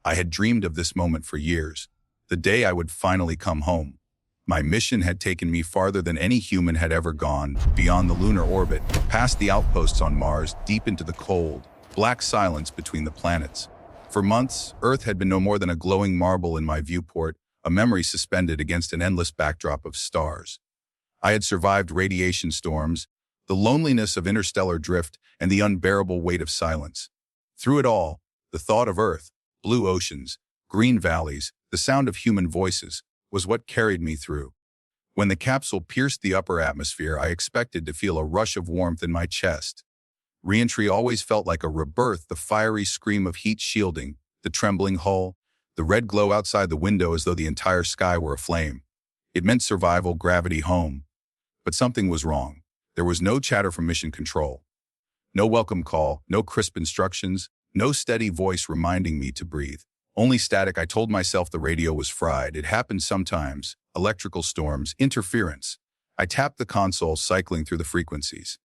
I had dreamed of this moment for years, the day I would finally come home. My mission had taken me farther than any human had ever gone, beyond the lunar orbit, past the outposts on Mars, deep into the cold, black silence between the planets. For months, Earth had been no more than a glowing marble in my viewport, a memory suspended against an endless backdrop of stars. I had survived radiation storms, the loneliness of interstellar drift, and the unbearable weight of silence. Through it all, the thought of Earth, blue oceans, green valleys, the sound of human voices, was what carried me through. When the capsule pierced the upper atmosphere, I expected to feel a rush of warmth in my chest. Re-entry always felt like a rebirth, the fiery scream of heat shielding, the trembling hull, the red glow outside the window as though the entire sky were aflame. It meant survival, gravity, home. But something was wrong. There was no chatter from mission control. No welcome call, no crisp instructions, no steady voice reminding me to breathe. Only static. I told myself the radio was fried. It happened sometimes. Electrical storms, interference. I tapped the console, cycling through the frequencies.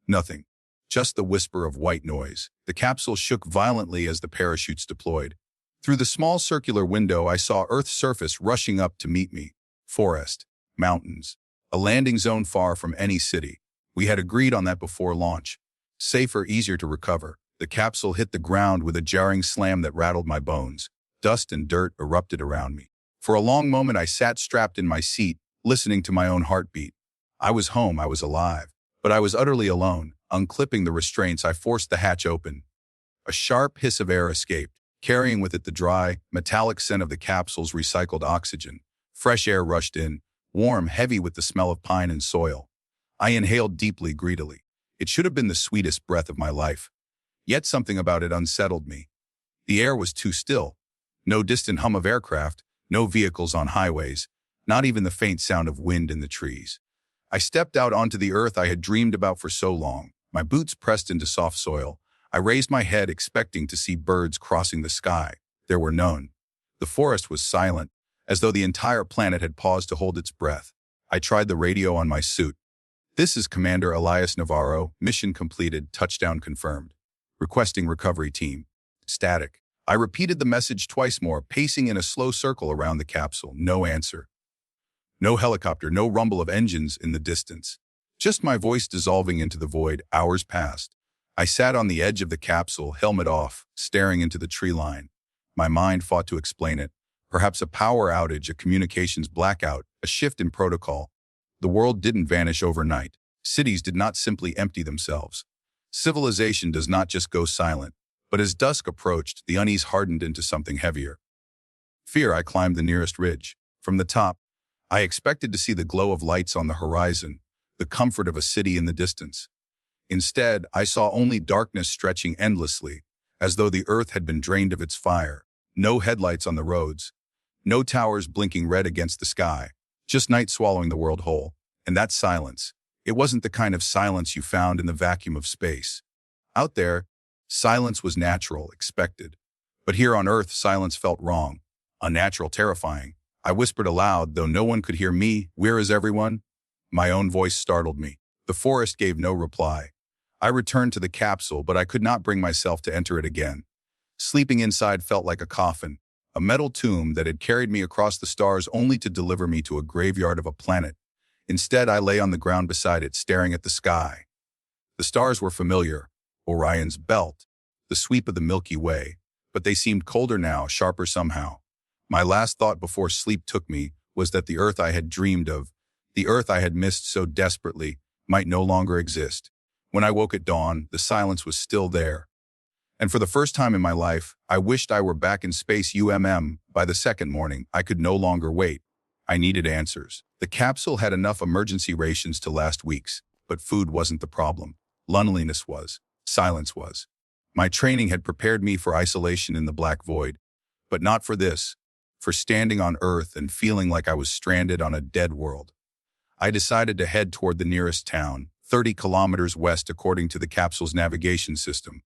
Nothing. Just the whisper of white noise. The capsule shook violently as the parachutes deployed. Through the small circular window, I saw Earth's surface rushing up to meet me. Forest, mountains, a landing zone far from any city. We had agreed on that before launch. Safer, easier to recover. The capsule hit the ground with a jarring slam that rattled my bones. Dust and dirt erupted around me. For a long moment, I sat strapped in my seat, listening to my own heartbeat. I was home, I was alive. But I was utterly alone. Unclipping the restraints, I forced the hatch open. A sharp hiss of air escaped, carrying with it the dry, metallic scent of the capsule's recycled oxygen. Fresh air rushed in, warm, heavy with the smell of pine and soil. I inhaled deeply, greedily. It should have been the sweetest breath of my life. Yet something about it unsettled me. The air was too still. No distant hum of aircraft, no vehicles on highways, not even the faint sound of wind in the trees. I stepped out onto the Earth I had dreamed about for so long. My boots pressed into soft soil. I raised my head, expecting to see birds crossing the sky. There were none. The forest was silent, as though the entire planet had paused to hold its breath. I tried the radio on my suit. "This is Commander Elias Navarro. Mission completed. Touchdown confirmed. Requesting recovery team." Static. I repeated the message twice more, pacing in a slow circle around the capsule. No answer. No helicopter, no rumble of engines in the distance. Just my voice dissolving into the void. Hours passed. I sat on the edge of the capsule, helmet off, staring into the tree line. My mind fought to explain it. Perhaps a power outage, a communications blackout, a shift in protocol. The world didn't vanish overnight. Cities did not simply empty themselves. Civilization does not just go silent. But as dusk approached, the unease hardened into something heavier. Fear. I climbed the nearest ridge. From the top, I expected to see the glow of lights on the horizon, the comfort of a city in the distance. Instead, I saw only darkness stretching endlessly, as though the Earth had been drained of its fire. No headlights on the roads, no towers blinking red against the sky, just night swallowing the world whole. And that silence, it wasn't the kind of silence you found in the vacuum of space. Out there, silence was natural, expected. But here on Earth, silence felt wrong, unnatural, terrifying. I whispered aloud, though no one could hear me. "Where is everyone?" My own voice startled me. The forest gave no reply. I returned to the capsule, but I could not bring myself to enter it again. Sleeping inside felt like a coffin, a metal tomb that had carried me across the stars only to deliver me to a graveyard of a planet. Instead, I lay on the ground beside it, staring at the sky. The stars were familiar. Orion's belt, the sweep of the Milky Way, but they seemed colder now, sharper somehow. My last thought before sleep took me was that the Earth I had dreamed of, the Earth I had missed so desperately, might no longer exist. When I woke at dawn, the silence was still there. And for the first time in my life, I wished I were back in space. By the second morning, I could no longer wait. I needed answers. The capsule had enough emergency rations to last weeks, but food wasn't the problem. Loneliness was. Silence was. My training had prepared me for isolation in the black void, but not for this, for standing on Earth and feeling like I was stranded on a dead world. I decided to head toward the nearest town, 30 kilometers west according to the capsule's navigation system.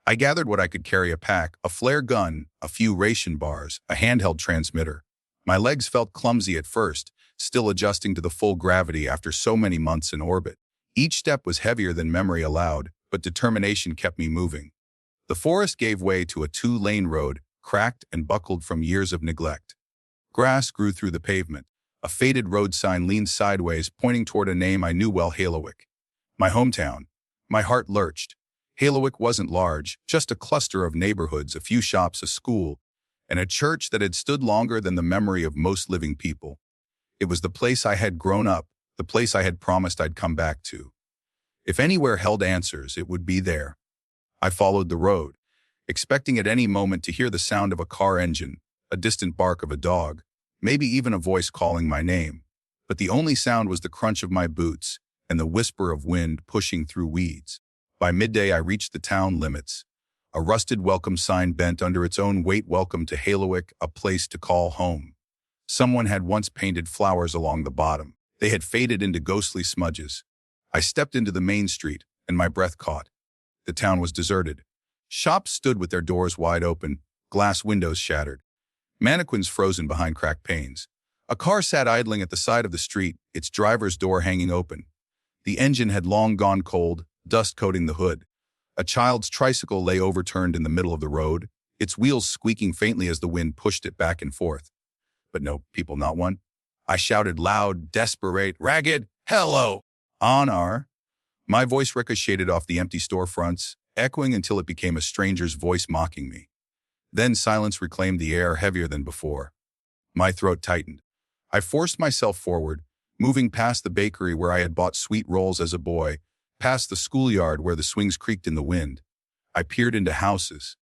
I gathered what I could carry: a pack, a flare gun, a few ration bars, a handheld transmitter. My legs felt clumsy at first, still adjusting to the full gravity after so many months in orbit. Each step was heavier than memory allowed, but determination kept me moving. The forest gave way to a 2-lane road, cracked and buckled from years of neglect. Grass grew through the pavement. A faded road sign leaned sideways, pointing toward a name I knew well, Halewick. My hometown. My heart lurched. Halewick wasn't large, just a cluster of neighborhoods, a few shops, a school, and a church that had stood longer than the memory of most living people. It was the place I had grown up, the place I had promised I'd come back to. If anywhere held answers, it would be there. I followed the road, expecting at any moment to hear the sound of a car engine, a distant bark of a dog, maybe even a voice calling my name. But the only sound was the crunch of my boots and the whisper of wind pushing through weeds. By midday, I reached the town limits. A rusted welcome sign bent under its own weight, welcome to Halewick, a place to call home. Someone had once painted flowers along the bottom. They had faded into ghostly smudges. I stepped into the main street, and my breath caught. The town was deserted. Shops stood with their doors wide open, glass windows shattered. Mannequins frozen behind cracked panes. A car sat idling at the side of the street, its driver's door hanging open. The engine had long gone cold, dust coating the hood. A child's tricycle lay overturned in the middle of the road, its wheels squeaking faintly as the wind pushed it back and forth. But no people, not one. I shouted loud, desperate, ragged, "Hello!" Honor. My voice ricocheted off the empty storefronts, echoing until it became a stranger's voice mocking me. Then silence reclaimed the air, heavier than before. My throat tightened. I forced myself forward, moving past the bakery where I had bought sweet rolls as a boy, past the schoolyard where the swings creaked in the wind. I peered into houses.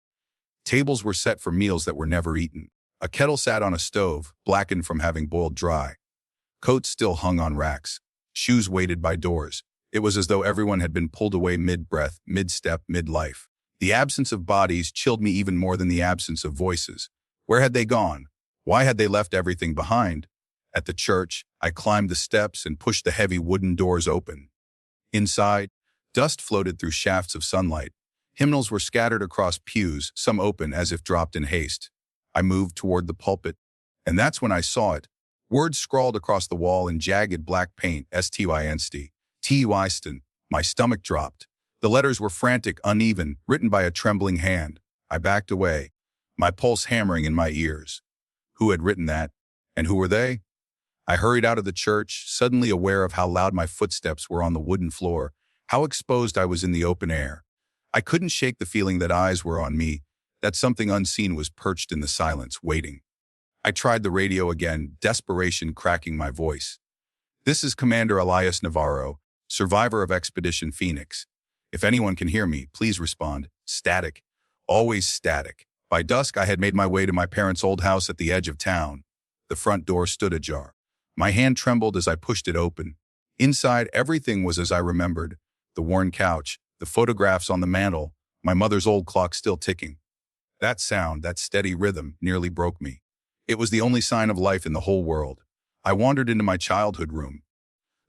Tables were set for meals that were never eaten. A kettle sat on a stove, blackened from having boiled dry. Coats still hung on racks. Shoes waited by doors. It was as though everyone had been pulled away mid-breath, mid-step, mid-life. The absence of bodies chilled me even more than the absence of voices. Where had they gone? Why had they left everything behind? At the church, I climbed the steps and pushed the heavy wooden doors open. Inside, dust floated through shafts of sunlight. Hymnals were scattered across pews, some open as if dropped in haste. I moved toward the pulpit, and that's when I saw it. Words scrawled across the wall in jagged black paint, S-T-Y-N-S-T, T-Y-Ston. My stomach dropped. The letters were frantic, uneven, written by a trembling hand. I backed away, my pulse hammering in my ears. Who had written that? And who were they? I hurried out of the church, suddenly aware of how loud my footsteps were on the wooden floor, how exposed I was in the open air. I couldn't shake the feeling that eyes were on me, that something unseen was perched in the silence, waiting. I tried the radio again, desperation cracking my voice. "This is Commander Elias Navarro, survivor of Expedition Phoenix. If anyone can hear me, please respond." Static. Always static. By dusk, I had made my way to my parents' old house at the edge of town. The front door stood ajar. My hand trembled as I pushed it open. Inside, everything was as I remembered. The worn couch, the photographs on the mantel, my mother's old clock still ticking. That sound, that steady rhythm, nearly broke me. It was the only sign of life in the whole world. I wandered into my childhood room.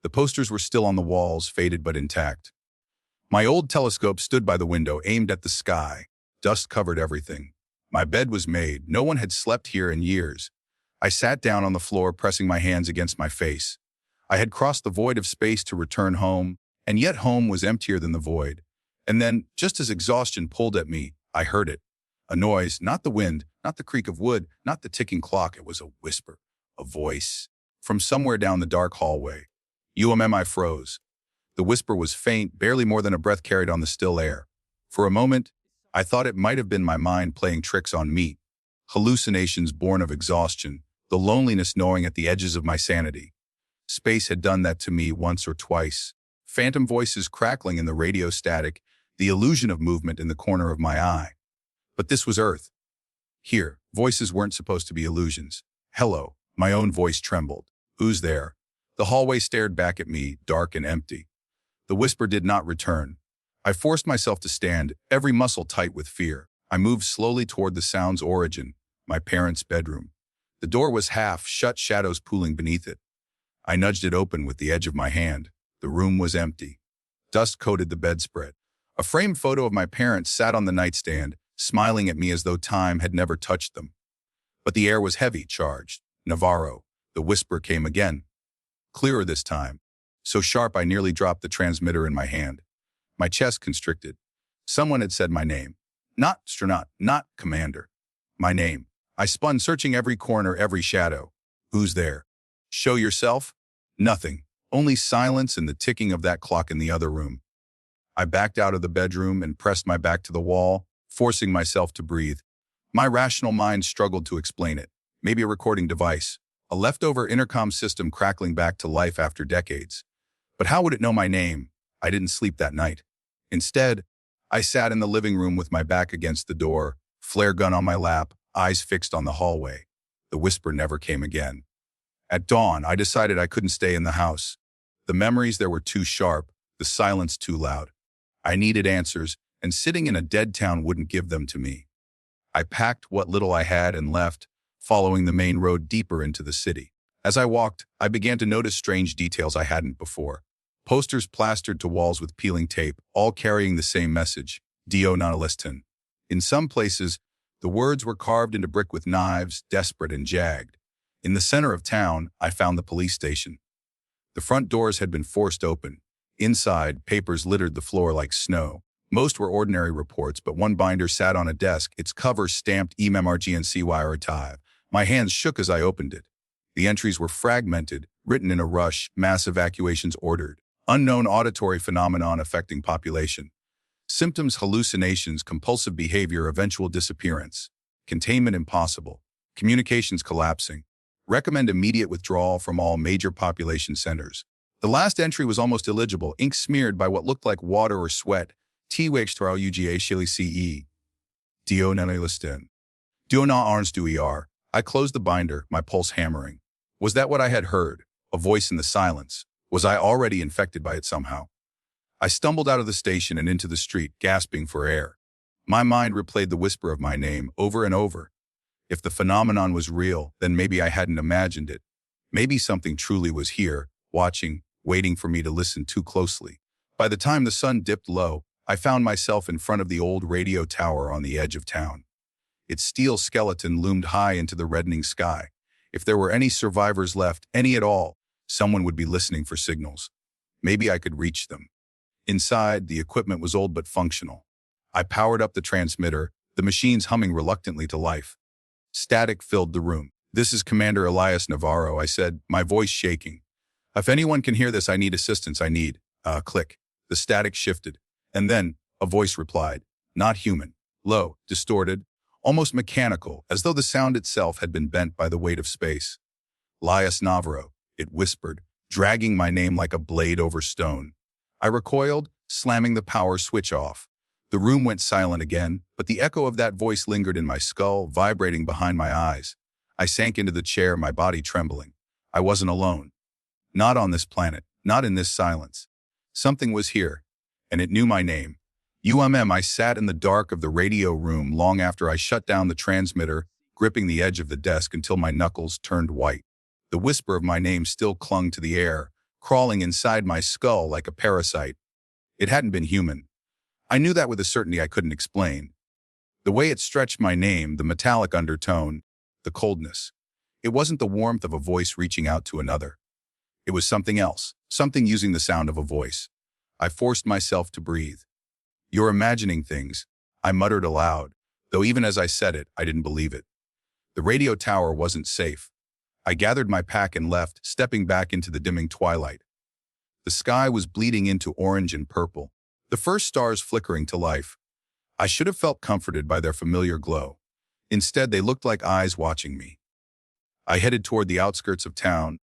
The posters were still on the walls, faded but intact. My old telescope stood by the window, aimed at the sky. Dust covered everything. My bed was made. No one had slept here in years. I sat down on the floor, pressing my hands against my face. I had crossed the void of space to return home, and yet home was emptier than the void. And then, just as exhaustion pulled at me, I heard it. A noise, not the wind, not the creak of wood, not the ticking clock. It was a whisper, a voice, from somewhere down the dark hallway. I froze. The whisper was faint, barely more than a breath carried on the still air. For a moment, I thought it might have been my mind playing tricks on me. Hallucinations born of exhaustion, the loneliness gnawing at the edges of my sanity. Space had done that to me once or twice. Phantom voices crackling in the radio static, the illusion of movement in the corner of my eye. But this was Earth. Here, voices weren't supposed to be illusions. "Hello," my own voice trembled. "Who's there?" The hallway stared back at me, dark and empty. The whisper did not return. I forced myself to stand, every muscle tight with fear. I moved slowly toward the sound's origin, my parents' bedroom. The door was half shut, shadows pooling beneath it. I nudged it open with the edge of my hand. The room was empty. Dust coated the bedspread. A framed photo of my parents sat on the nightstand, smiling at me as though time had never touched them. But the air was heavy, charged. "Navarro." The whisper came again. Clearer this time. So sharp I nearly dropped the transmitter in my hand. My chest constricted. Someone had said my name. Not Astronaut, not Commander. My name. I spun, searching every corner, every shadow. Who's there? Show yourself? Nothing. Only silence and the ticking of that clock in the other room. I backed out of the bedroom and pressed my back to the wall, forcing myself to breathe. My rational mind struggled to explain it. Maybe a recording device, a leftover intercom system crackling back to life after decades. But how would it know my name? I didn't sleep that night. Instead, I sat in the living room with my back against the door, flare gun on my lap, eyes fixed on the hallway. The whisper never came again. At dawn, I decided I couldn't stay in the house. The memories there were too sharp, the silence too loud. I needed answers, and sitting in a dead town wouldn't give them to me. I packed what little I had and left, following the main road deeper into the city. As I walked, I began to notice strange details I hadn't before. Posters plastered to walls with peeling tape, all carrying the same message, Dio non listin. In some places, the words were carved into brick with knives, desperate and jagged. In the center of town, I found the police station. The front doors had been forced open. Inside, papers littered the floor like snow. Most were ordinary reports, but one binder sat on a desk, its cover stamped EMMRGNCYRTIVE. My hands shook as I opened it. The entries were fragmented, written in a rush, mass evacuations ordered. Unknown auditory phenomenon affecting population. Symptoms: hallucinations, compulsive behavior, eventual disappearance. Containment impossible. Communications collapsing. Recommend immediate withdrawal from all major population centers. The last entry was almost illegible, ink smeared by what looked like water or sweat. TWHTRUGA CE. Dio Nelistin. Dio na arns du er. I closed the binder, my pulse hammering. Was that what I had heard? A voice in the silence. Was I already infected by it somehow? I stumbled out of the station and into the street, gasping for air. My mind replayed the whisper of my name over and over. If the phenomenon was real, then maybe I hadn't imagined it. Maybe something truly was here, watching, waiting for me to listen too closely. By the time the sun dipped low, I found myself in front of the old radio tower on the edge of town. Its steel skeleton loomed high into the reddening sky. If there were any survivors left, any at all, someone would be listening for signals. Maybe I could reach them. Inside, the equipment was old but functional. I powered up the transmitter, the machines humming reluctantly to life. Static filled the room. "This is Commander Elias Navarro," I said, my voice shaking. "If anyone can hear this, I need assistance. Click. The static shifted. And then, a voice replied. Not human. Low, distorted, almost mechanical, as though the sound itself had been bent by the weight of space. "Elias Navarro," it whispered, dragging my name like a blade over stone. I recoiled, slamming the power switch off. The room went silent again, but the echo of that voice lingered in my skull, vibrating behind my eyes. I sank into the chair, my body trembling. I wasn't alone. Not on this planet, not in this silence. Something was here, and it knew my name. I sat in the dark of the radio room long after I shut down the transmitter, gripping the edge of the desk until my knuckles turned white. The whisper of my name still clung to the air, crawling inside my skull like a parasite. It hadn't been human. I knew that with a certainty I couldn't explain. The way it stretched my name, the metallic undertone, the coldness. It wasn't the warmth of a voice reaching out to another. It was something else, something using the sound of a voice. I forced myself to breathe. "You're imagining things," I muttered aloud, though even as I said it, I didn't believe it. The radio tower wasn't safe. I gathered my pack and left, stepping back into the dimming twilight. The sky was bleeding into orange and purple, the first stars flickering to life. I should have felt comforted by their familiar glow. Instead, they looked like eyes watching me. I headed toward the outskirts of town,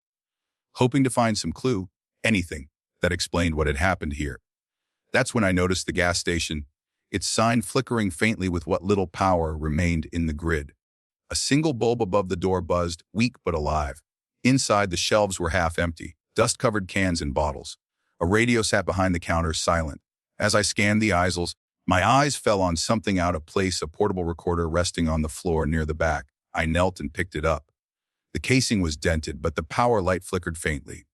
hoping to find some clue, anything, that explained what had happened here. That's when I noticed the gas station, its sign flickering faintly with what little power remained in the grid. A single bulb above the door buzzed, weak but alive. Inside, the shelves were half empty, dust-covered cans and bottles. A radio sat behind the counter, silent. As I scanned the aisles, my eyes fell on something out of place, a portable recorder resting on the floor near the back. I knelt and picked it up. The casing was dented, but the power light flickered faintly.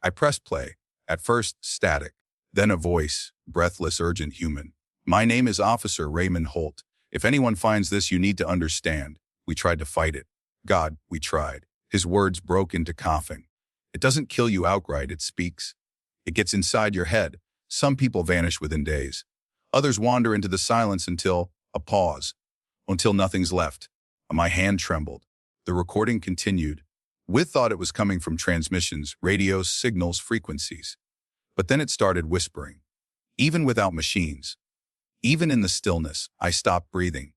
I pressed play. At first, static. Then a voice, breathless, urgent, human. "My name is Officer Raymond Holt. If anyone finds this, you need to understand. We tried to fight it. God, we tried." His words broke into coughing. "It doesn't kill you outright, it speaks. It gets inside your head. Some people vanish within days. Others wander into the silence until, a pause, until nothing's left. My hand trembled. The recording continued. We thought it was coming from transmissions, radios, signals, frequencies. But then it started whispering. Even without machines. Even in the stillness, I stopped breathing.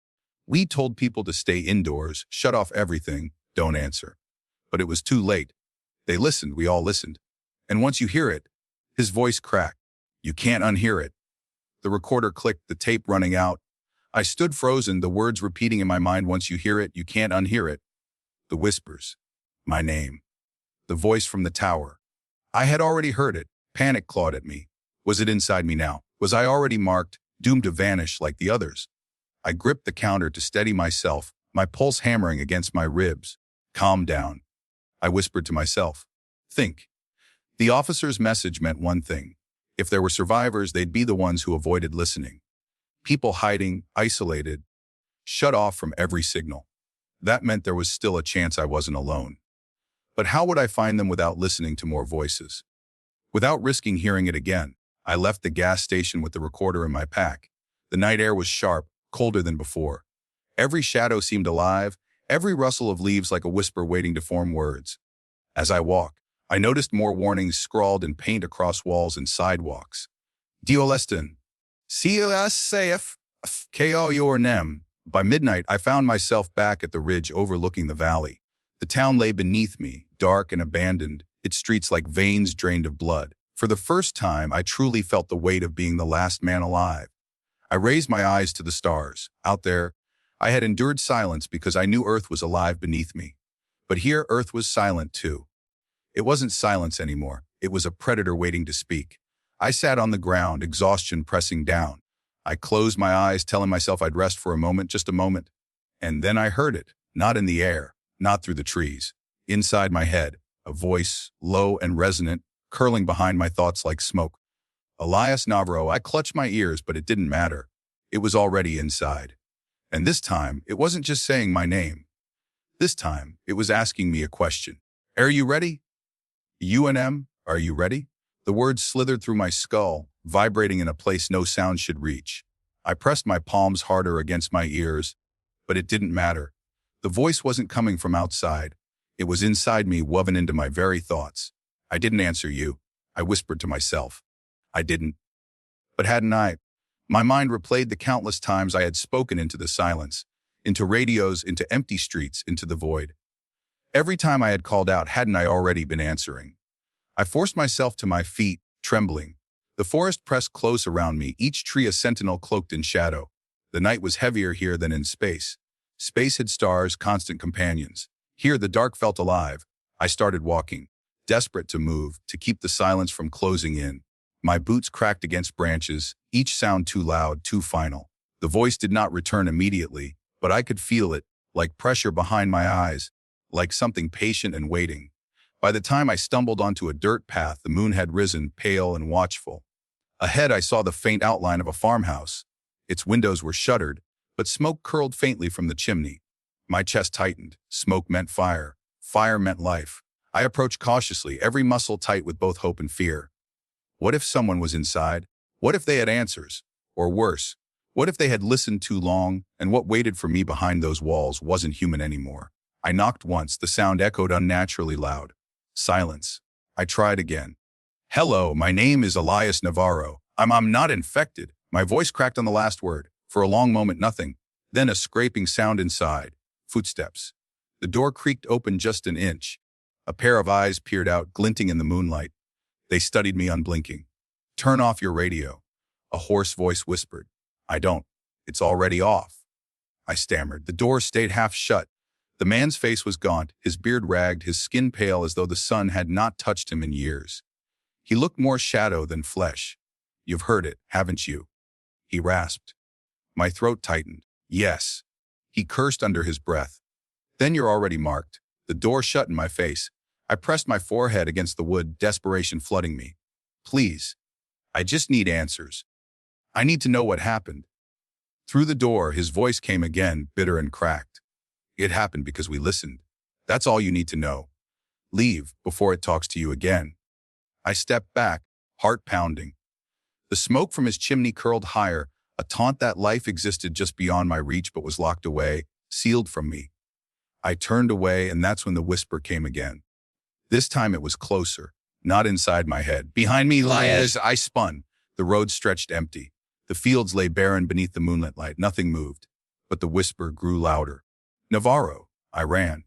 We told people to stay indoors, shut off everything, don't answer. But it was too late. They listened, we all listened. And once you hear it, his voice cracked. You can't unhear it. The recorder clicked, the tape running out. I stood frozen, the words repeating in my mind, once you hear it, you can't unhear it. The whispers. My name. The voice from the tower. I had already heard it. Panic clawed at me. Was it inside me now? Was I already marked, doomed to vanish like the others? I gripped the counter to steady myself, my pulse hammering against my ribs. Calm down. I whispered to myself. Think. The officer's message meant one thing. If there were survivors, they'd be the ones who avoided listening. People hiding, isolated, shut off from every signal. That meant there was still a chance I wasn't alone. But how would I find them without listening to more voices? Without risking hearing it again, I left the gas station with the recorder in my pack. The night air was sharp, colder than before. Every shadow seemed alive, every rustle of leaves like a whisper waiting to form words. As I walked, I noticed more warnings scrawled in paint across walls and sidewalks. Diolestin. CSAF. KO your nem. By midnight, I found myself back at the ridge overlooking the valley. The town lay beneath me, dark and abandoned, its streets like veins drained of blood. For the first time, I truly felt the weight of being the last man alive. I raised my eyes to the stars. Out there, I had endured silence because I knew Earth was alive beneath me. But here, Earth was silent too. It wasn't silence anymore. It was a predator waiting to speak. I sat on the ground, exhaustion pressing down. I closed my eyes, telling myself I'd rest for a moment, just a moment. And then I heard it, not in the air, not through the trees. Inside my head, a voice, low and resonant, curling behind my thoughts like smoke. Elias Navarro. I clutched my ears, but it didn't matter. It was already inside. And this time, it wasn't just saying my name. This time, it was asking me a question. Are you ready? UNM, are you ready? The words slithered through my skull, vibrating in a place no sound should reach. I pressed my palms harder against my ears, but it didn't matter. The voice wasn't coming from outside. It was inside me, woven into my very thoughts. I didn't answer you, I whispered to myself. I didn't. But hadn't I? My mind replayed the countless times I had spoken into the silence, into radios, into empty streets, into the void. Every time I had called out, hadn't I already been answering? I forced myself to my feet, trembling. The forest pressed close around me, each tree a sentinel cloaked in shadow. The night was heavier here than in space. Space had stars, constant companions. Here the dark felt alive. I started walking, desperate to move, to keep the silence from closing in. My boots cracked against branches, each sound too loud, too final. The voice did not return immediately, but I could feel it, like pressure behind my eyes, like something patient and waiting. By the time I stumbled onto a dirt path, the moon had risen, pale and watchful. Ahead, I saw the faint outline of a farmhouse. Its windows were shuttered, but smoke curled faintly from the chimney. My chest tightened. Smoke meant fire. Fire meant life. I approached cautiously, every muscle tight with both hope and fear. What if someone was inside? What if they had answers? Or worse, what if they had listened too long, and what waited for me behind those walls wasn't human anymore? I knocked once, the sound echoed unnaturally loud. Silence. I tried again. Hello, my name is Elias Navarro. I'm not infected. My voice cracked on the last word. For a long moment, nothing. Then a scraping sound inside. Footsteps. The door creaked open just an inch. A pair of eyes peered out, glinting in the moonlight. They studied me unblinking. Turn off your radio. A hoarse voice whispered. I don't. It's already off. I stammered. The door stayed half shut. The man's face was gaunt, his beard ragged, his skin pale as though the sun had not touched him in years. He looked more shadow than flesh. You've heard it, haven't you? He rasped. My throat tightened. Yes. He cursed under his breath. Then you're already marked. The door shut in my face. I pressed my forehead against the wood, desperation flooding me. Please. I just need answers. I need to know what happened. Through the door, his voice came again, bitter and cracked. It happened because we listened. That's all you need to know. Leave before it talks to you again. I stepped back, heart pounding. The smoke from his chimney curled higher, a taunt that life existed just beyond my reach but was locked away, sealed from me. I turned away, and that's when the whisper came again. This time it was closer, not inside my head. "Behind me, Elias!" I spun. The road stretched empty. The fields lay barren beneath the moonlit light. Nothing moved. But the whisper grew louder. "Navarro!" I ran.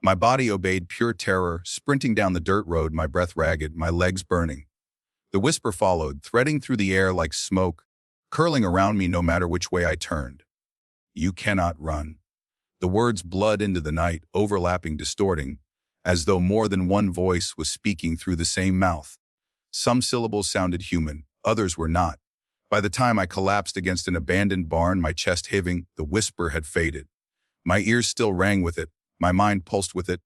My body obeyed pure terror, sprinting down the dirt road, my breath ragged, my legs burning. The whisper followed, threading through the air like smoke, curling around me no matter which way I turned. "You cannot run." The words bled into the night, overlapping, distorting, as though more than one voice was speaking through the same mouth. Some syllables sounded human, others were not. By the time I collapsed against an abandoned barn, my chest heaving, the whisper had faded. My ears still rang with it, my mind pulsed with it,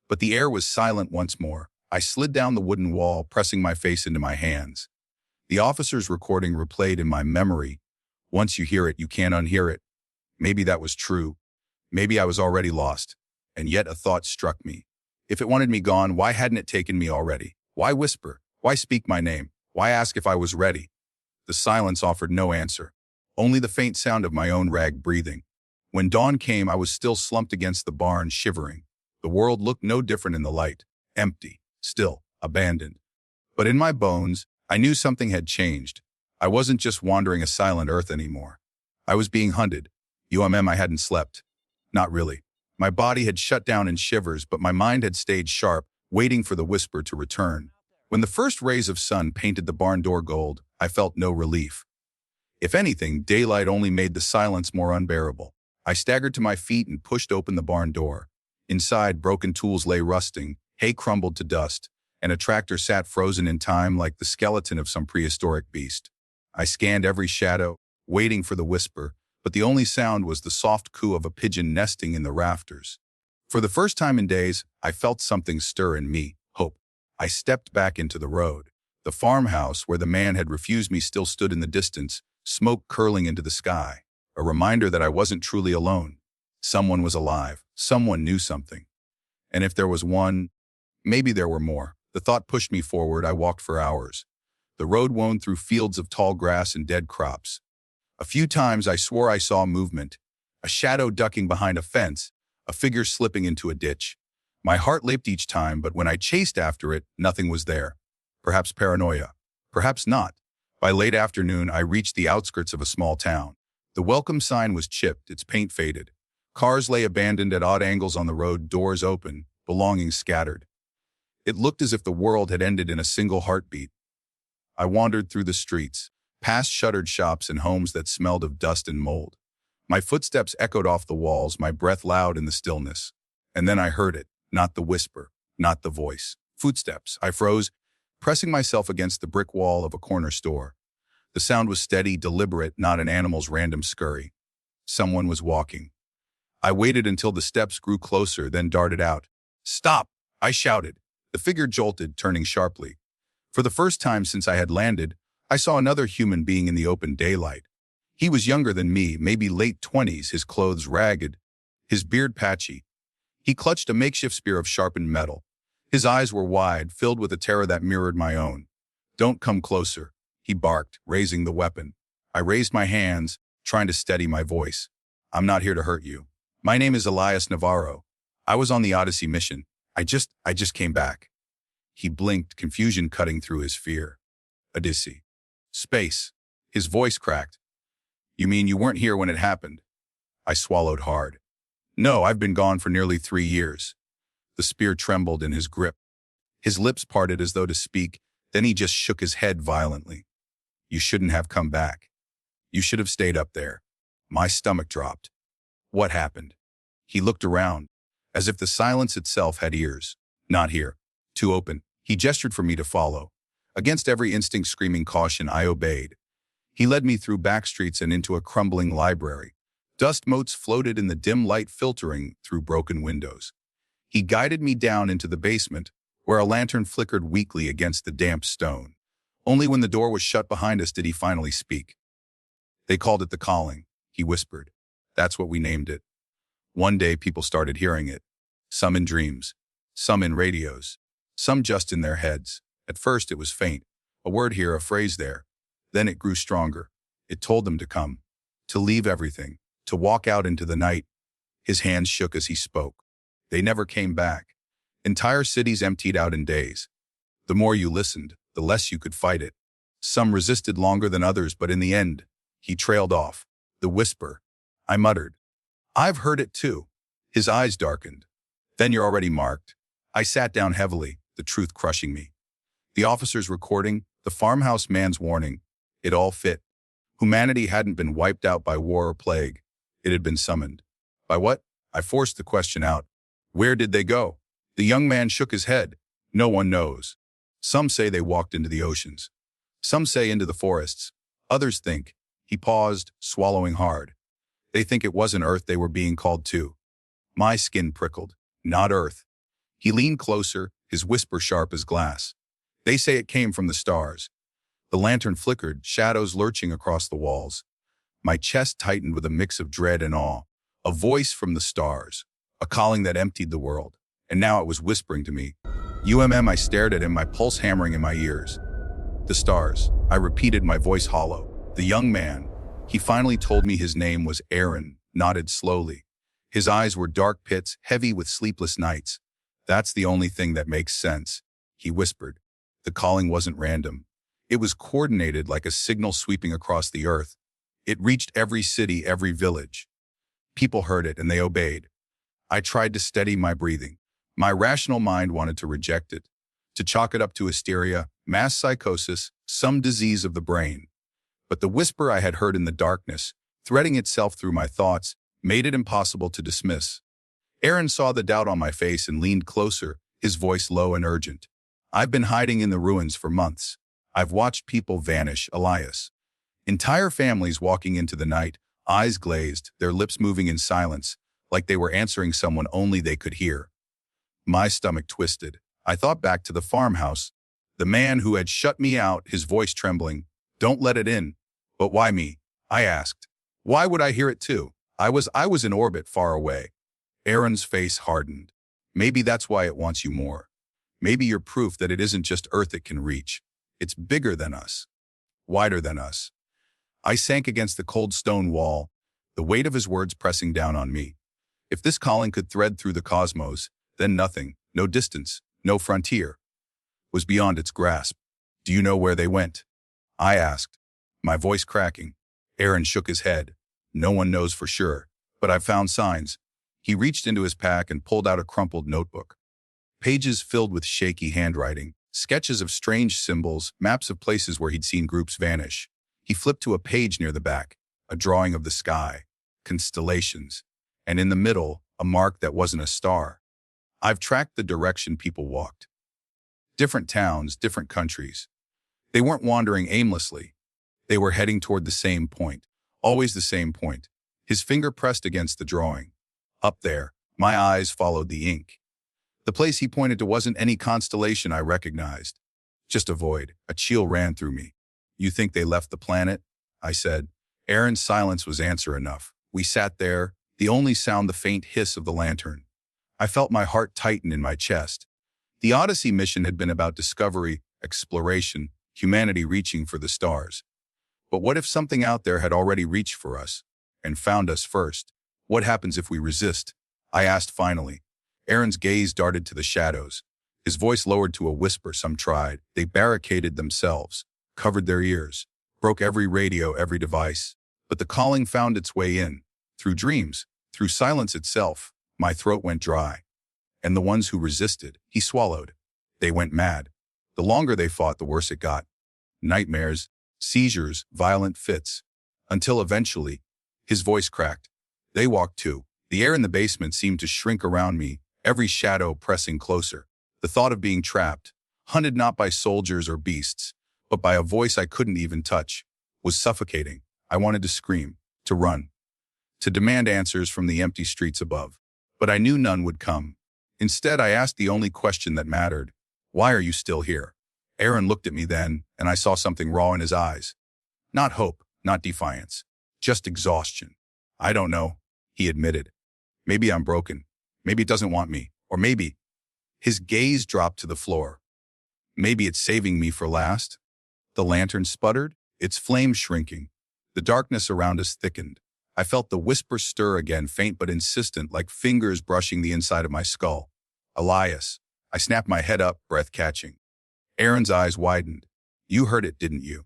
but the air was silent once more. I slid down the wooden wall, pressing my face into my hands. The officer's recording replayed in my memory. Once you hear it, you can't unhear it. Maybe that was true. Maybe I was already lost. And yet a thought struck me. If it wanted me gone, why hadn't it taken me already? Why whisper? Why speak my name? Why ask if I was ready? The silence offered no answer, only the faint sound of my own ragged breathing. When dawn came, I was still slumped against the barn, shivering. The world looked no different in the light, empty, still, abandoned. But in my bones, I knew something had changed. I wasn't just wandering a silent earth anymore. I was being hunted. I hadn't slept. Not really. My body had shut down in shivers, but my mind had stayed sharp, waiting for the whisper to return. When the first rays of sun painted the barn door gold, I felt no relief. If anything, daylight only made the silence more unbearable. I staggered to my feet and pushed open the barn door. Inside, broken tools lay rusting, hay crumbled to dust, and a tractor sat frozen in time like the skeleton of some prehistoric beast. I scanned every shadow, waiting for the whisper, but the only sound was the soft coo of a pigeon nesting in the rafters. For the first time in days, I felt something stir in me, hope. I stepped back into the road. The farmhouse where the man had refused me still stood in the distance, smoke curling into the sky, a reminder that I wasn't truly alone. Someone was alive. Someone knew something. And if there was one, maybe there were more. The thought pushed me forward. I walked for hours. The road wound through fields of tall grass and dead crops. A few times I swore I saw movement, a shadow ducking behind a fence, a figure slipping into a ditch. My heart leaped each time, but when I chased after it, nothing was there. Perhaps paranoia. Perhaps not. By late afternoon, I reached the outskirts of a small town. The welcome sign was chipped, its paint faded. Cars lay abandoned at odd angles on the road, doors open, belongings scattered. It looked as if the world had ended in a single heartbeat. I wandered through the streets, past shuttered shops and homes that smelled of dust and mold. My footsteps echoed off the walls, my breath loud in the stillness. And then I heard it, not the whisper, not the voice. Footsteps. I froze, pressing myself against the brick wall of a corner store. The sound was steady, deliberate, not an animal's random scurry. Someone was walking. I waited until the steps grew closer, then darted out. "Stop!" I shouted. The figure jolted, turning sharply. For the first time since I had landed, I saw another human being in the open daylight. He was younger than me, maybe late 20s, his clothes ragged, his beard patchy. He clutched a makeshift spear of sharpened metal. His eyes were wide, filled with a terror that mirrored my own. "Don't come closer," he barked, raising the weapon. I raised my hands, trying to steady my voice. "I'm not here to hurt you. My name is Elias Navarro. I was on the Odyssey mission. I just came back." He blinked, confusion cutting through his fear. "Odyssey. Space." His voice cracked. "You mean you weren't here when it happened?" I swallowed hard. "No, I've been gone for nearly 3 years. The spear trembled in his grip. His lips parted as though to speak, then he just shook his head violently. "You shouldn't have come back. You should have stayed up there." My stomach dropped. What happened? He looked around, as if the silence itself had ears. "Not here. Too open." He gestured for me to follow. Against every instinct screaming caution, I obeyed. He led me through back streets and into a crumbling library. Dust motes floated in the dim light filtering through broken windows. He guided me down into the basement, where a lantern flickered weakly against the damp stone. Only when the door was shut behind us did he finally speak. "They called it the calling," he whispered. "That's what we named it. One day people started hearing it. Some in dreams, some in radios, some just in their heads. At first it was faint, a word here, a phrase there. Then it grew stronger. It told them to come, to leave everything, to walk out into the night." His hands shook as he spoke. They never came back. Entire cities emptied out in days. The more you listened, the less you could fight it. Some resisted longer than others, but in the end, he trailed off. The whisper. I muttered. I've heard it too. His eyes darkened. Then you're already marked. I sat down heavily, the truth crushing me. The officer's recording, the farmhouse man's warning. It all fit. Humanity hadn't been wiped out by war or plague. It had been summoned. By what? I forced the question out. Where did they go? The young man shook his head. No one knows. Some say they walked into the oceans. Some say into the forests. Others think. He paused, swallowing hard. They think it wasn't Earth they were being called to. My skin prickled. Not Earth. He leaned closer, his whisper sharp as glass. They say it came from the stars. The lantern flickered, shadows lurching across the walls. My chest tightened with a mix of dread and awe. A voice from the stars. A calling that emptied the world. And now it was whispering to me. I stared at him, my pulse hammering in my ears. The stars. I repeated, my voice hollow. The young man. He finally told me his name was Aaron, nodded slowly. His eyes were dark pits, heavy with sleepless nights. That's the only thing that makes sense, he whispered. The calling wasn't random. It was coordinated like a signal sweeping across the earth. It reached every city, every village. People heard it and they obeyed. I tried to steady my breathing. My rational mind wanted to reject it, to chalk it up to hysteria, mass psychosis, some disease of the brain. But the whisper I had heard in the darkness, threading itself through my thoughts, made it impossible to dismiss. Aaron saw the doubt on my face and leaned closer, his voice low and urgent. I've been hiding in the ruins for months. I've watched people vanish, Elias. Entire families walking into the night, eyes glazed, their lips moving in silence, like they were answering someone only they could hear. My stomach twisted. I thought back to the farmhouse. The man who had shut me out, his voice trembling. Don't let it in. But why me? I asked. Why would I hear it too? I was in orbit far away. Aaron's face hardened. Maybe that's why it wants you more. Maybe you're proof that it isn't just Earth it can reach. It's bigger than us. Wider than us. I sank against the cold stone wall, the weight of his words pressing down on me. If this calling could thread through the cosmos, then nothing, no distance, no frontier, was beyond its grasp. Do you know where they went? I asked, my voice cracking. Aaron shook his head. No one knows for sure, but I've found signs. He reached into his pack and pulled out a crumpled notebook. Pages filled with shaky handwriting, sketches of strange symbols, maps of places where he'd seen groups vanish. He flipped to a page near the back, a drawing of the sky, constellations, and in the middle, a mark that wasn't a star. I've tracked the direction people walked. Different towns, different countries. They weren't wandering aimlessly. They were heading toward the same point, always the same point. His finger pressed against the drawing. Up there, my eyes followed the ink. The place he pointed to wasn't any constellation I recognized. Just a void. A chill ran through me. You think they left the planet? I said. Aaron's silence was answer enough. We sat there, the only sound the faint hiss of the lantern. I felt my heart tighten in my chest. The Odyssey mission had been about discovery, exploration, humanity reaching for the stars. But what if something out there had already reached for us and found us first? What happens if we resist? I asked finally. Aaron's gaze darted to the shadows. His voice lowered to a whisper. Some tried. They barricaded themselves, covered their ears, broke every radio, every device. But the calling found its way in, through dreams, through silence itself. My throat went dry. And the ones who resisted, he swallowed. They went mad. The longer they fought, the worse it got. Nightmares, seizures, violent fits. Until eventually, his voice cracked. They walked too. The air in the basement seemed to shrink around me, every shadow pressing closer. The thought of being trapped, hunted not by soldiers or beasts, but by a voice I couldn't even touch, was suffocating. I wanted to scream, to run, to demand answers from the empty streets above. But I knew none would come. Instead, I asked the only question that mattered. Why are you still here? Aaron looked at me then, and I saw something raw in his eyes. Not hope, not defiance, just exhaustion. I don't know, he admitted. Maybe I'm broken. Maybe it doesn't want me. Or maybe... His gaze dropped to the floor. Maybe it's saving me for last? The lantern sputtered, its flame shrinking. The darkness around us thickened. I felt the whisper stir again, faint but insistent, like fingers brushing the inside of my skull. Elias. I snapped my head up, breath catching. Aaron's eyes widened. You heard it, didn't you?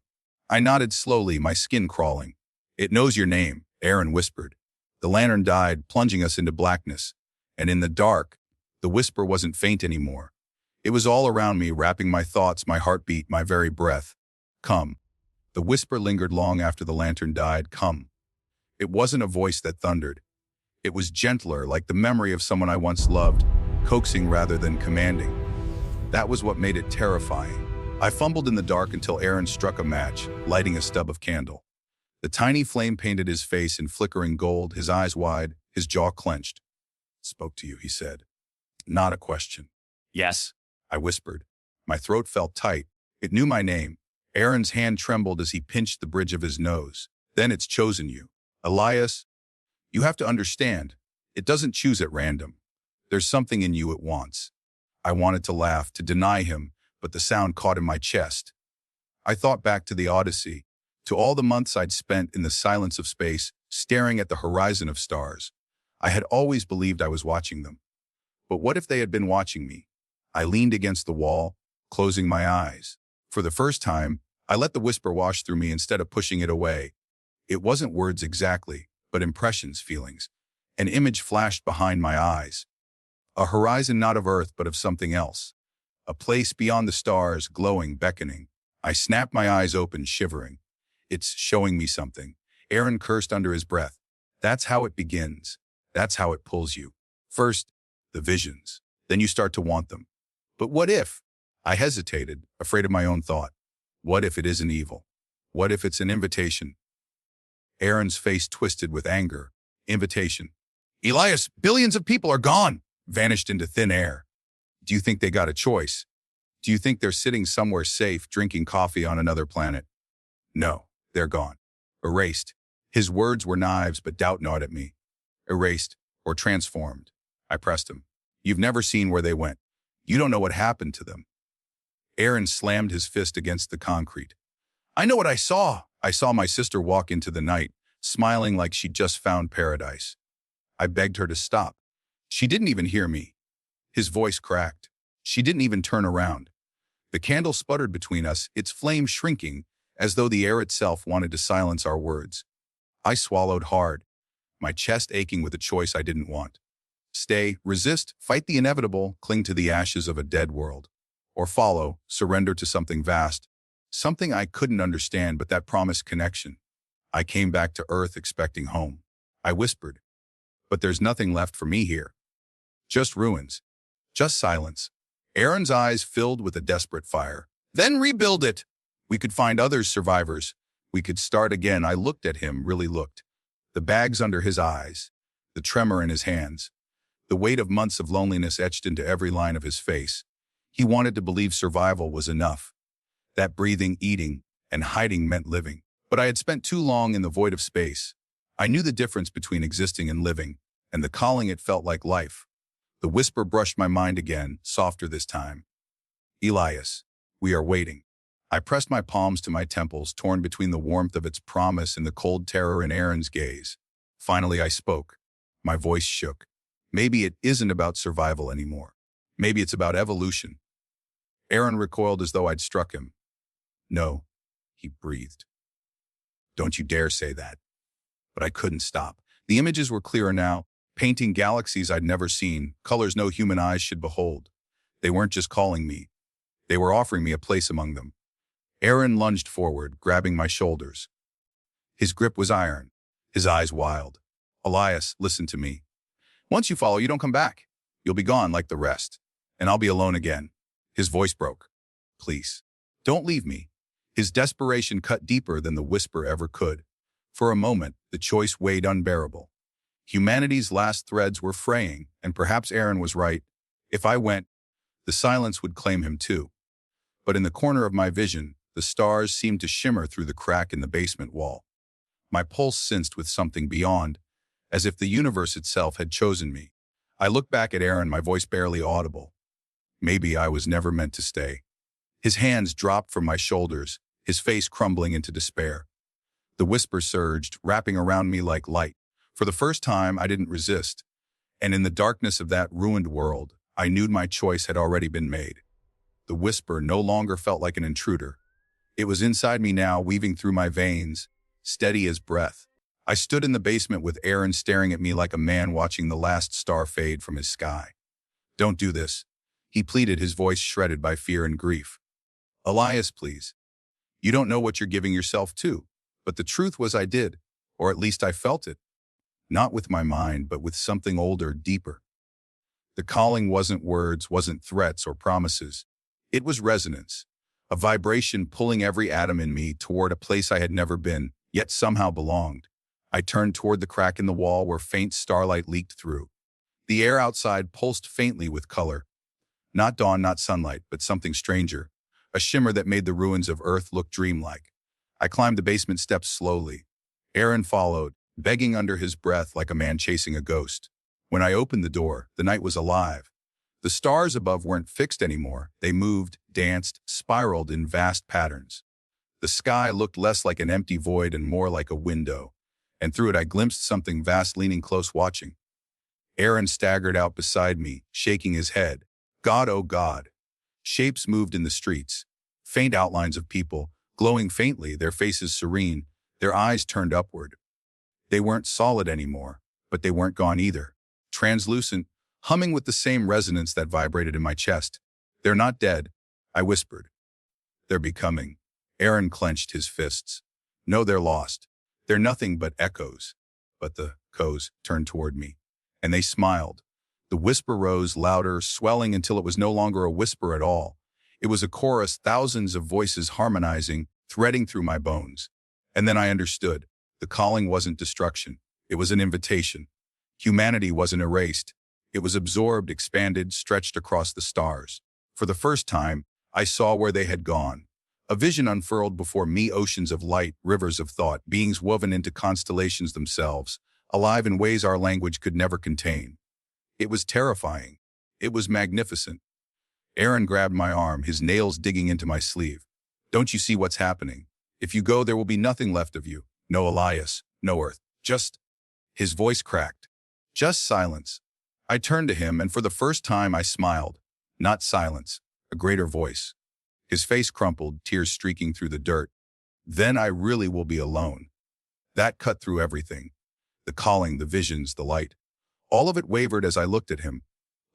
I nodded slowly, my skin crawling. It knows your name, Aaron whispered. The lantern died, plunging us into blackness. And in the dark, the whisper wasn't faint anymore. It was all around me, wrapping my thoughts, my heartbeat, my very breath. Come. The whisper lingered long after the lantern died. Come. It wasn't a voice that thundered. It was gentler, like the memory of someone I once loved, coaxing rather than commanding. That was what made it terrifying. I fumbled in the dark until Aaron struck a match, lighting a stub of candle. The tiny flame painted his face in flickering gold, his eyes wide, his jaw clenched. Spoke to you, he said. Not a question. Yes, I whispered. My throat felt tight. It knew my name. Aaron's hand trembled as he pinched the bridge of his nose. Then it's chosen you. Elias, you have to understand, it doesn't choose at random. There's something in you it wants. I wanted to laugh, to deny him, but the sound caught in my chest. I thought back to the Odyssey, to all the months I'd spent in the silence of space, staring at the horizon of stars. I had always believed I was watching them. But what if they had been watching me? I leaned against the wall, closing my eyes. For the first time, I let the whisper wash through me instead of pushing it away. It wasn't words exactly, but impressions, feelings. An image flashed behind my eyes. A horizon not of Earth, but of something else. A place beyond the stars, glowing, beckoning. I snapped my eyes open, shivering. It's showing me something. Aaron cursed under his breath. That's how it begins. That's how it pulls you. First, the visions. Then you start to want them. But what if? I hesitated, afraid of my own thought. What if it isn't evil? What if it's an invitation? Aaron's face twisted with anger. Invitation. Elias, billions of people are gone, vanished into thin air. Do you think they got a choice? Do you think they're sitting somewhere safe, drinking coffee on another planet? No, they're gone. Erased. His words were knives, but doubt gnawed at me. Erased or transformed. I pressed him. You've never seen where they went. You don't know what happened to them. Aaron slammed his fist against the concrete. I know what I saw. I saw my sister walk into the night, smiling like she'd just found paradise. I begged her to stop. She didn't even hear me. His voice cracked. She didn't even turn around. The candle sputtered between us, its flame shrinking, as though the air itself wanted to silence our words. I swallowed hard, my chest aching with a choice I didn't want. Stay, resist, fight the inevitable, cling to the ashes of a dead world. Or follow, surrender to something vast, something I couldn't understand, but that promised connection. I came back to Earth expecting home. I whispered, but there's nothing left for me here. Just ruins. Just silence. Aaron's eyes filled with a desperate fire. Then rebuild it. We could find other survivors. We could start again. I looked at him, really looked. The bags under his eyes, the tremor in his hands, the weight of months of loneliness etched into every line of his face. He wanted to believe survival was enough. That breathing, eating, and hiding meant living. But I had spent too long in the void of space. I knew the difference between existing and living, and the calling it felt like life. The whisper brushed my mind again, softer this time. Elias, we are waiting. I pressed my palms to my temples, torn between the warmth of its promise and the cold terror in Aaron's gaze. Finally, I spoke. My voice shook. Maybe it isn't about survival anymore. Maybe it's about evolution. Aaron recoiled as though I'd struck him. No, he breathed. Don't you dare say that. But I couldn't stop. The images were clearer now, painting galaxies I'd never seen, colors no human eyes should behold. They weren't just calling me. They were offering me a place among them. Aaron lunged forward, grabbing my shoulders. His grip was iron, his eyes wild. Elias, listen to me. Once you follow, you don't come back. You'll be gone like the rest, and I'll be alone again. His voice broke. Please, don't leave me. His desperation cut deeper than the whisper ever could. For a moment, the choice weighed unbearable. Humanity's last threads were fraying, and perhaps Aaron was right. If I went, the silence would claim him too. But in the corner of my vision, the stars seemed to shimmer through the crack in the basement wall. My pulse sensed with something beyond, as if the universe itself had chosen me. I looked back at Aaron, my voice barely audible. Maybe I was never meant to stay. His hands dropped from my shoulders, his face crumbling into despair. The whisper surged, wrapping around me like light. For the first time, I didn't resist, and in the darkness of that ruined world, I knew my choice had already been made. The whisper no longer felt like an intruder. It was inside me now, weaving through my veins, steady as breath. I stood in the basement with Aaron staring at me like a man watching the last star fade from his sky. "Don't do this," he pleaded, his voice shredded by fear and grief. "Elias, please. You don't know what you're giving yourself to." But the truth was I did, or at least I felt it. Not with my mind, but with something older, deeper. The calling wasn't words, wasn't threats or promises. It was resonance, a vibration pulling every atom in me toward a place I had never been, yet somehow belonged. I turned toward the crack in the wall where faint starlight leaked through. The air outside pulsed faintly with color. Not dawn, not sunlight, but something stranger, a shimmer that made the ruins of Earth look dreamlike. I climbed the basement steps slowly. Aaron followed, begging under his breath like a man chasing a ghost. When I opened the door, the night was alive. The stars above weren't fixed anymore. They moved, danced, spiraled in vast patterns. The sky looked less like an empty void and more like a window, and through it I glimpsed something vast leaning close watching. Aaron staggered out beside me, shaking his head. God, oh God. Shapes moved in the streets. Faint outlines of people, glowing faintly, their faces serene, their eyes turned upward. They weren't solid anymore, but they weren't gone either. Translucent, humming with the same resonance that vibrated in my chest. "They're not dead," I whispered. "They're becoming." Aaron clenched his fists. "No, they're lost. They're nothing but echoes." But the echoes turned toward me, and they smiled. The whisper rose louder, swelling until it was no longer a whisper at all. It was a chorus, thousands of voices harmonizing, threading through my bones. And then I understood. The calling wasn't destruction. It was an invitation. Humanity wasn't erased. It was absorbed, expanded, stretched across the stars. For the first time, I saw where they had gone. A vision unfurled before me, oceans of light, rivers of thought, beings woven into constellations themselves, alive in ways our language could never contain. It was terrifying. It was magnificent. Aaron grabbed my arm, his nails digging into my sleeve. "Don't you see what's happening? If you go, there will be nothing left of you. No Elias, no Earth. Just..." His voice cracked. "Just silence." I turned to him, and for the first time I smiled. Not silence, a greater voice. His face crumpled, tears streaking through the dirt. "Then I really will be alone." That cut through everything. The calling, the visions, the light. All of it wavered as I looked at him.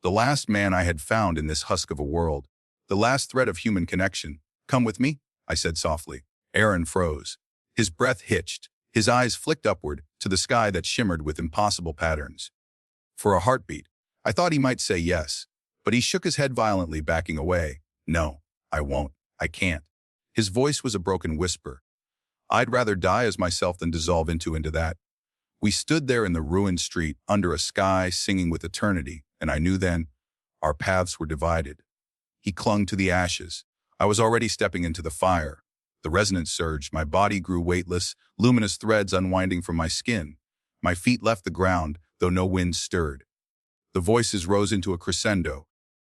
The last man I had found in this husk of a world. The last thread of human connection. "Come with me," I said softly. Aaron froze. His breath hitched. His eyes flicked upward to the sky that shimmered with impossible patterns. For a heartbeat, I thought he might say yes, but he shook his head violently, backing away. "No, I won't. I can't." His voice was a broken whisper. "I'd rather die as myself than dissolve into that." We stood there in the ruined street, under a sky singing with eternity, and I knew then our paths were divided. He clung to the ashes. I was already stepping into the fire. The resonance surged. My body grew weightless, luminous threads unwinding from my skin. My feet left the ground, though no wind stirred. The voices rose into a crescendo,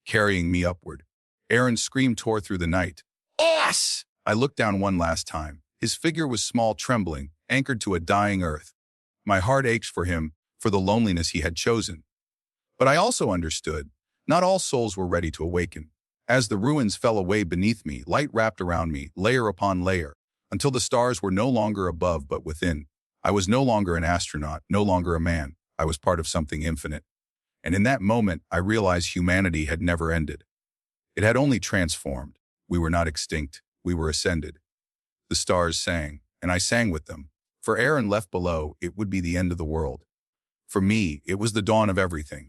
carrying me upward. Aaron's scream tore through the night. "Ass!" I looked down one last time. His figure was small, trembling, anchored to a dying earth. My heart ached for him, for the loneliness he had chosen. But I also understood. Not all souls were ready to awaken. As the ruins fell away beneath me, light wrapped around me, layer upon layer, until the stars were no longer above but within. I was no longer an astronaut, no longer a man. I was part of something infinite. And in that moment, I realized humanity had never ended. It had only transformed. We were not extinct. We were ascended. The stars sang, and I sang with them. For Aaron left below, it would be the end of the world. For me, it was the dawn of everything.